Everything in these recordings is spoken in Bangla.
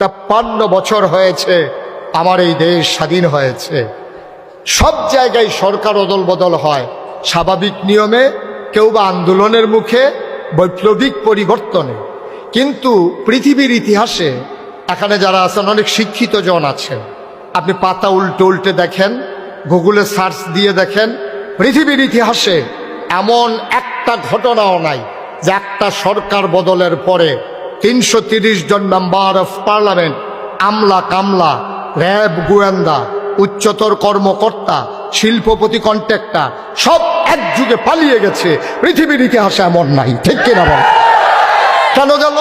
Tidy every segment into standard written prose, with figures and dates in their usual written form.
53 বছর হয়েছে আমার এই দেশ স্বাধীন হয়েছে। সব জায়গায় সরকার অদল বদল হয়, স্বাভাবিক নিয়মে, কেউ বা আন্দোলনের মুখে, বৈপ্লবিক পরিবর্তনে। কিন্তু পৃথিবীর ইতিহাসে এখানে যারা আছেন অনেক শিক্ষিত জন আছেন, আপনি পাতা উল্টে উল্টে দেখেন, গুগলে সার্চ দিয়ে দেখেন, পৃথিবীর ইতিহাসে এমন একটা ঘটনাও নাই যে একটা সরকার বদলের পরে 330 জন মেম্বার অফ পার্লামেন্ট, আমলা কামলা, র্যাব গোয়েন্দা, উচ্চতর কর্মকর্তা, শিল্পপতি কন্ট্রাক্টর সব একযুগে পালিয়ে গেছে। পৃথিবীর ইতিহাসে এমন নাই, ঠিক কিনা বল? কেন গেল?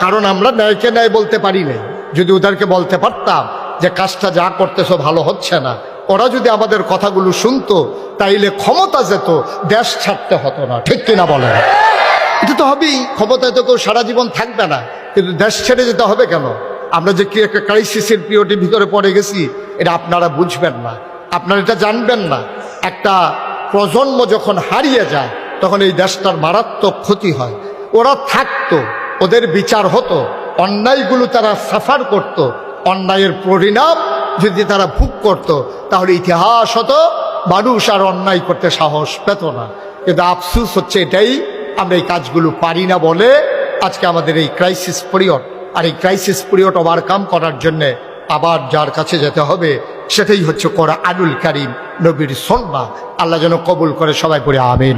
কারণ আমরা ন্যায়কে ন্যায় বলতে পারি নাই। যদি ওদেরকে বলতে পারতাম যে কাজটা যা করতেছো ভালো হচ্ছে না, ওরা যদি আমাদের কথাগুলো শুনতো, তাইলে ক্ষমতা যেত, দেশ ছাড়তে হতো না, ঠিক কিনা বলেন? এটা তো হবেই, ক্ষমতায় তো কেউ সারা জীবন থাকবে না, কিন্তু দেশ ছেড়ে যেতে হবে কেন? আমরা যে কি একটা ক্রাইসিসের পিরিয়ডের ভিতরে পড়ে গেছি, এটা আপনারা বুঝবেন না, আপনারা এটা জানবেন না। একটা প্রজন্ম যখন হারিয়ে যায় তখন এই দেশটার মারাত্মক ক্ষতি হয়। ওরা থাকতো, ওদের বিচার হতো, অন্যায়গুলো তারা সাফার করত, অন্যায়ের পরিণাম যদি তারা ভোগ করত, তাহলে ইতিহাস হতো, মানুষ আর অন্যায় করতে সাহস পেত না। কিন্তু আফসোস হচ্ছে এটাই, আমরা এই কাজগুলো পারি না বলে আজকে আমাদের এই ক্রাইসিস পিরিয়ড। আর এই ক্রাইসিস পিরিয়ড ওভারকাম করার জন্যে আবার যার কাছে যেতে হবে সেটাই হচ্ছে কোরআনুল কারীম, নবীর সুন্নাহ। আল্লাহ যেন কবুল করে, সবাই পড়ে আমিন।